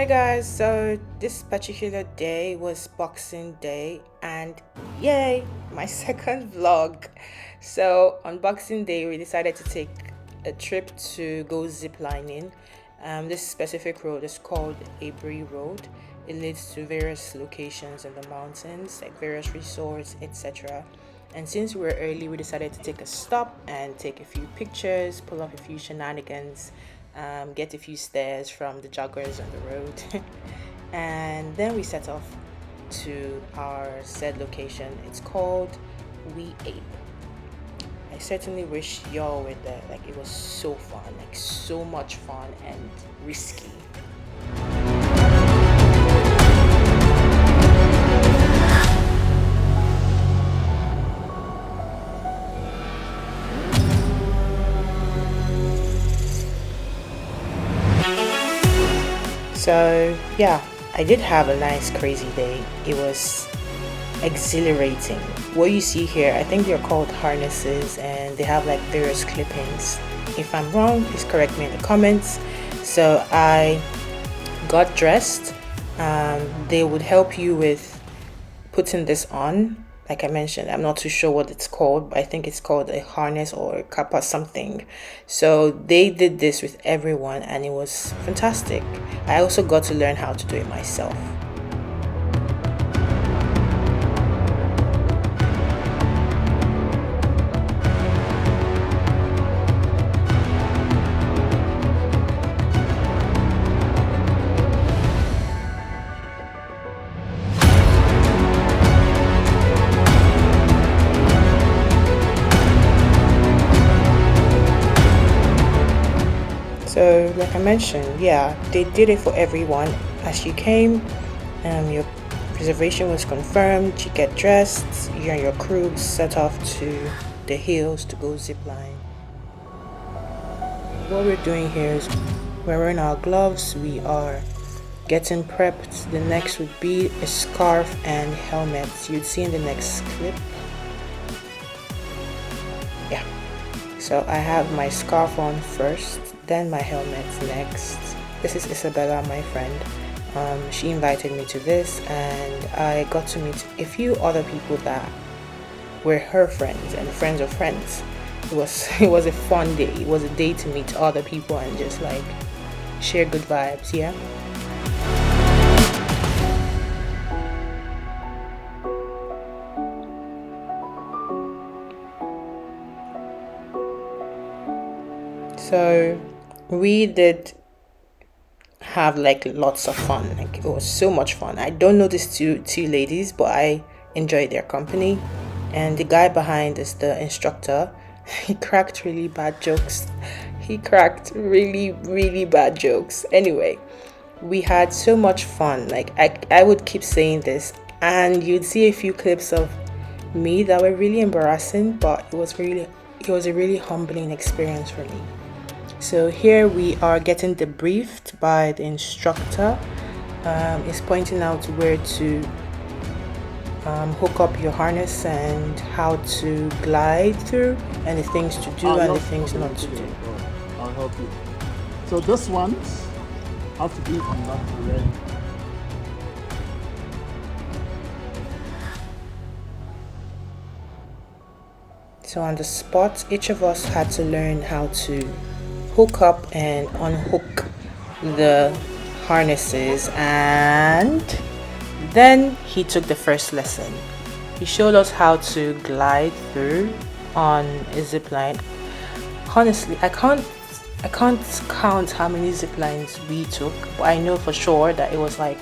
Guys, so this particular day was Boxing Day, and yay, my second vlog. So on Boxing Day we decided to take a trip to go ziplining. This specific road is called Abri Road. It leads to various locations in the mountains, like various resorts, etc. And since we were early, we decided to take a stop and take a few pictures, pull off a few shenanigans, get a few stares from the joggers on the road. And then we set off to our said location. It's called We Ape. I certainly wish y'all were there. Like, it was so fun, like so much fun and risky. So yeah, I did have a nice crazy day. It was exhilarating. What you see here, I think they're called harnesses, and they have like various clippings. If I'm wrong, please correct me in the comments. So I got dressed. They would help you with putting this on. Like I mentioned, I'm not too sure what it's called, but I think it's called a harness or a kappa something. So they did this with everyone and it was fantastic. I also got to learn how to do it myself. So like I mentioned, yeah, they did it for everyone. As you came, your reservation was confirmed, you get dressed, you and your crew set off to the hills to go zipline. What we're doing here is we're wearing our gloves, we are getting prepped. The next would be a scarf and helmets. You'd see in the next clip. Yeah. So I have my scarf on first, then my helmet next. This is Isabella, my friend. She invited me to this and I got to meet a few other people that were her friends and friends of friends. It was a fun day. It was a day to meet other people and just like share good vibes, yeah. So we did have like lots of fun. Like, it was so much fun. I don't know these two ladies, but I enjoyed their company. And the guy behind is the instructor. He cracked really bad jokes. He cracked really bad jokes. Anyway, we had so much fun. Like, I would keep saying this, and you'd see a few clips of me that were really embarrassing, but it was a really humbling experience for me. So here we are getting debriefed by the instructor. Is pointing out where to hook up your harness and how to glide through, and the things to do and the things not to do. I'll help you. So this ones have to be on that red. So on the spot, each of us had to learn how to hook up and unhook the harnesses, and then he took the first lesson. He showed us how to glide through on a zip line. Honestly, I can't count how many zip lines we took, but I know for sure that it was like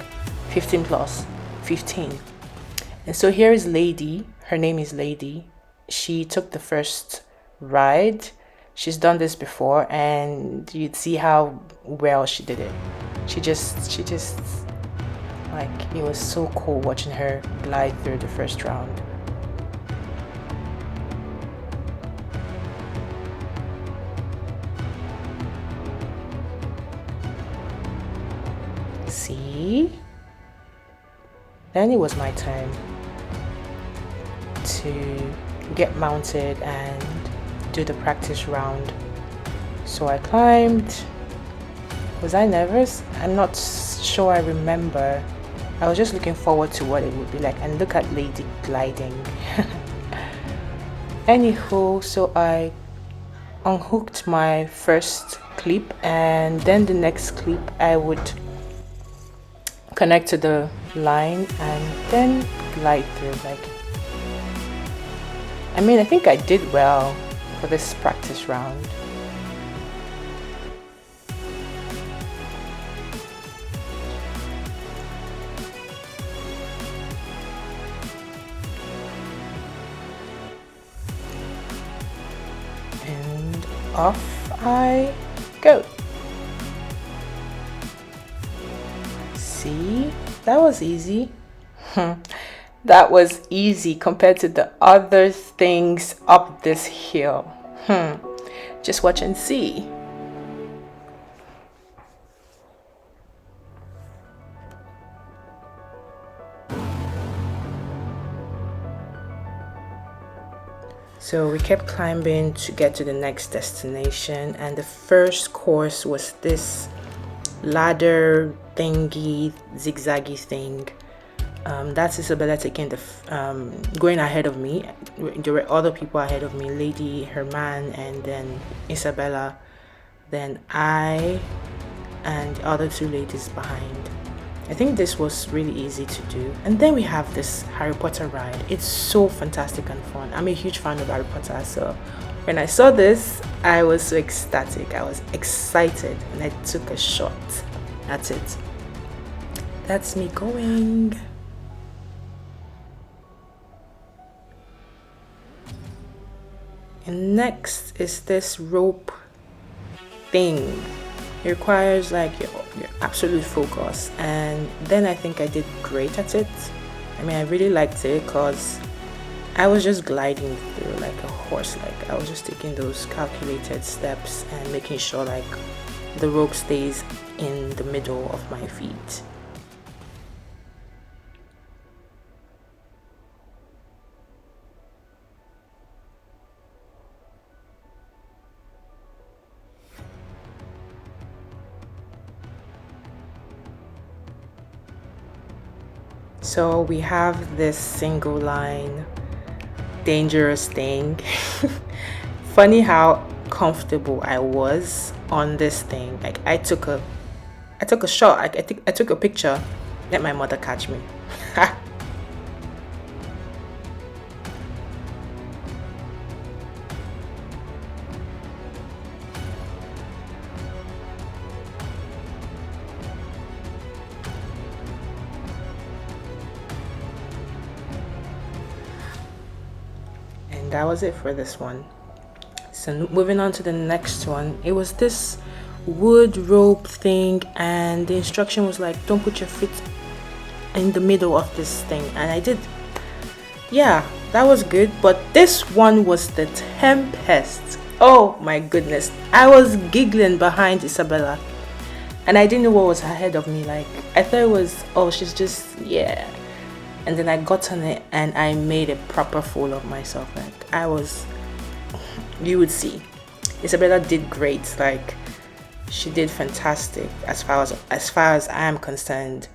15 plus 15. And so here is Lady. Her name is Lady. She took the first ride. She's done this before, and you'd see how well she did it. She just like, it was so cool watching her glide through the first round. See? Then it was my turn to get mounted and do the practice round. So I climbed, Was I nervous? I'm not sure I remember. I was just looking forward to what it would be like, and look at Lady gliding. Anywho, so I unhooked my first clip, and then the next clip I would connect to the line and then glide through. Like, I mean, I think I did well for this practice round. And off I go. See, that was easy. That was easy compared to the other things up this hill. Just watch and see. So we kept climbing to get to the next destination, and the first course was this ladder thingy, zigzaggy thing. That's Isabella taking the going ahead of me. There were other people ahead of me, Lady, her man, and then Isabella. Then I and the other two ladies behind. I think this was really easy to do. And then we have this Harry Potter ride. It's so fantastic and fun. I'm a huge fan of Harry Potter, so when I saw this, I was so ecstatic. I was excited, and I took a shot. That's it. That's me going. And next is this rope thing. It requires like your absolute focus, and then I think I did great at it. I mean, I really liked it because I was just gliding through like a horse. Like, I was just taking those calculated steps and making sure like the rope stays in the middle of my feet. So we have this single line dangerous thing. Funny how comfortable I was on this thing. Like, I took a shot. I took a picture. Let my mother catch me. And that was it for this one. So moving on to the next one, it was this wood rope thing, and the instruction was like, don't put your feet in the middle of this thing, and I did. Yeah, that was good, but this one was the tempest. Oh my goodness, I was giggling behind Isabella, and I didn't know what was ahead of me. Like, I thought it was, oh, she's just, yeah. And then I got on it and I made a proper fool of myself. Like, I was, you would see. Isabella did great. Like, she did fantastic as far as I am concerned.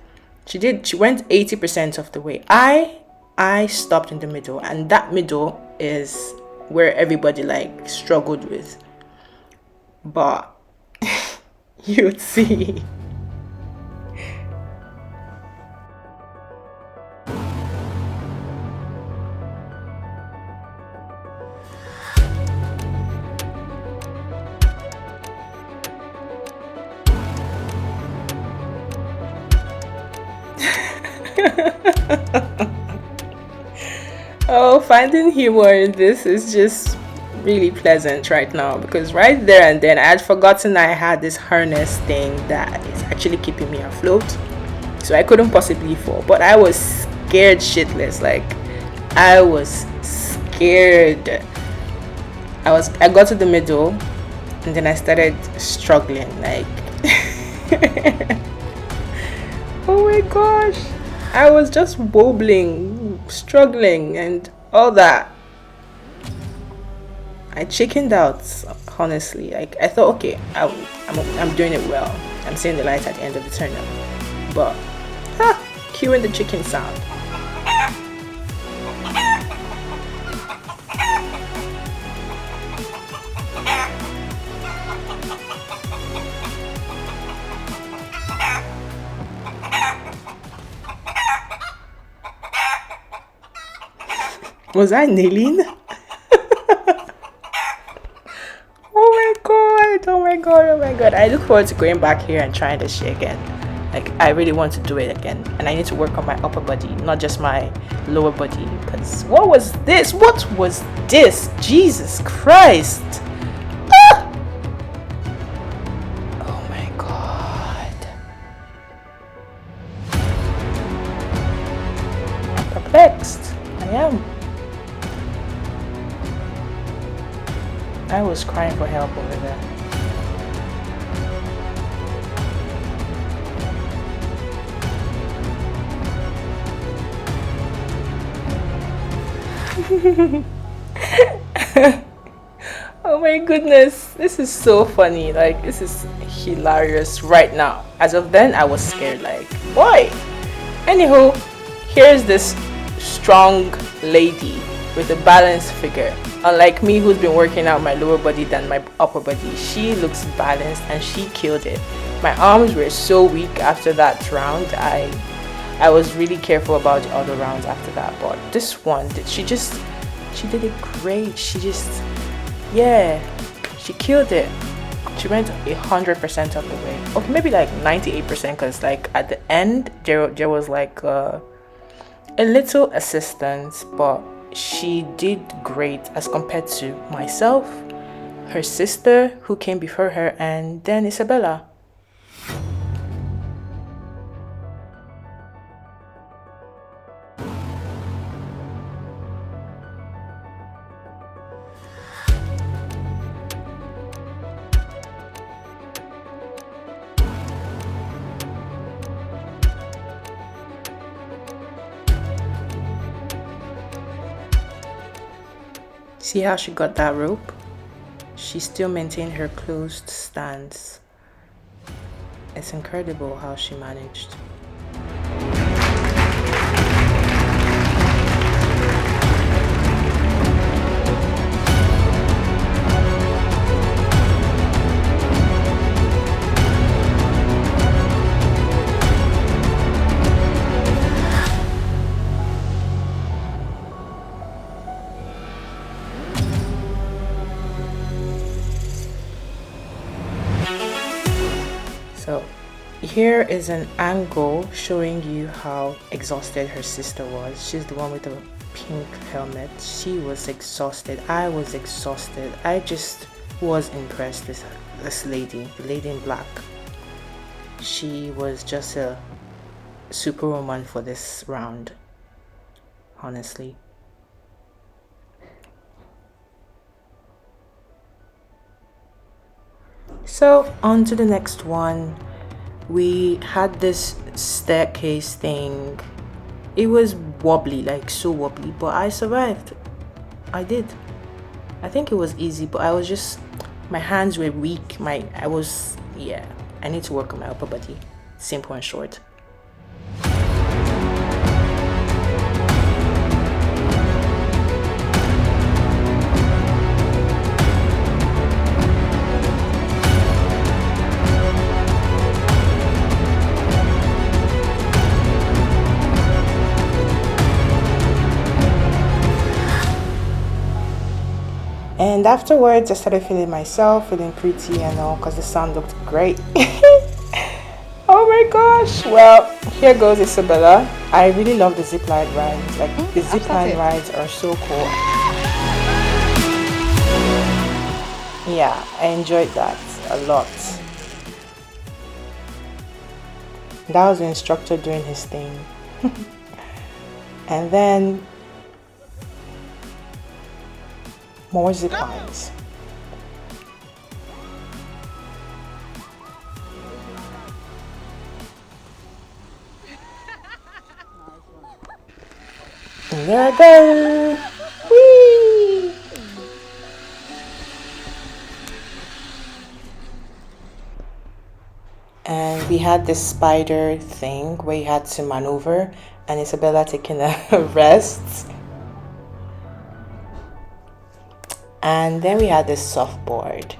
She went 80% of the way. I stopped in the middle, and that middle is where everybody like struggled with. But you would see. Oh, finding humor in this is just really pleasant right now, because right there and then I had forgotten I had this harness thing that is actually keeping me afloat, so I couldn't possibly fall. But I was scared shitless. Like, I was scared. I got to the middle, and then I started struggling. Like, oh my gosh, I was just wobbling, struggling, and all that. I chickened out, honestly. Like, I thought, okay, I'm doing it well. I'm seeing the light at the end of the tunnel. But, cueing the chicken sound. Was I kneeling? Oh my god, oh my god, oh my god. I look forward to going back here and trying this shit again. Like, I really want to do it again. And I need to work on my upper body, not just my lower body. Because what was this? What was this? Jesus Christ. Ah! Oh my god. I'm perplexed. I am. I was crying for help over there. Oh my goodness, this is so funny. Like, this is hilarious right now. As of then, I was scared. Like, boy. Anywho, here's this strong lady with a balanced figure. Unlike me, who's been working out my lower body than my upper body, she looks balanced and she killed it. My arms were so weak after that round. I was really careful about the other rounds after that, but this one, she did it great. Yeah, she killed it. She went 100% of the way. Okay, maybe like 98%, because like at the end there was like a little assistance, but she did great as compared to myself, her sister who came before her, and then Isabella. See how she got that rope? She still maintained her closed stance. It's incredible how she managed. So here is an angle showing you how exhausted her sister was. She's the one with the pink helmet. She was exhausted. I was exhausted. I just was impressed with this lady, the lady in black. She was just a superwoman for this round, honestly. So on to the next one. We had this staircase thing. It was wobbly, like so wobbly, but I survived. I did. I think it was easy, but my hands were weak. I need to work on my upper body. Simple and short. And afterwards, I started feeling myself, feeling pretty and all, because the sound looked great. Oh my gosh. Well, here goes Isabella. I really love the zipline rides. Like, the zipline rides are so cool. Yeah, I enjoyed that a lot. That was the instructor doing his thing. And then more zip lines. And there I go. Whee! had this spider thing where you had to maneuver, and Isabella taking a rest. And then we had this softboard.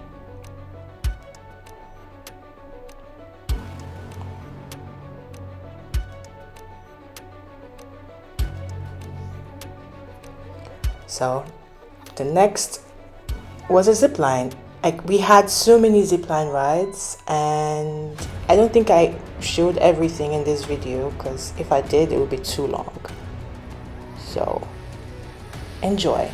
So the next was a zipline. Like, we had so many zipline rides, and I don't think I showed everything in this video, because if I did, it would be too long. So enjoy.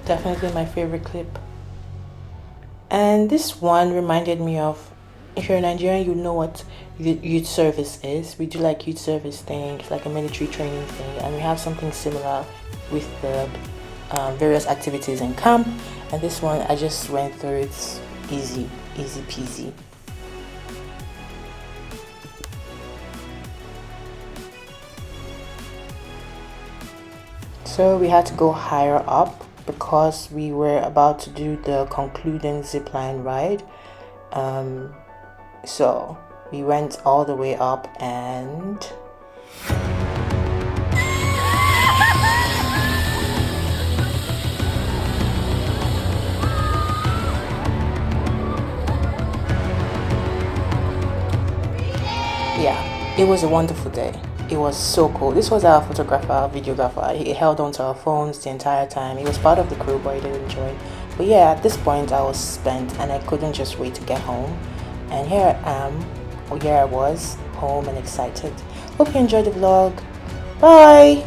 Definitely my favorite clip. And this one reminded me of, if you're a Nigerian, you know what youth service is. We do like youth service thing. It's like a military training thing, and we have something similar with the various activities in camp. And this one, I just went through it easy peasy. So we had to go higher up because we were about to do the concluding zipline ride. So we went all the way up, and yeah, it was a wonderful day. It was so cool. This was our photographer, videographer. He held onto our phones the entire time. He was part of the crew, but he didn't join. But yeah, at this point I was spent and I couldn't just wait to get home. And here I am, or here I was, home and excited. Hope you enjoyed the vlog. Bye!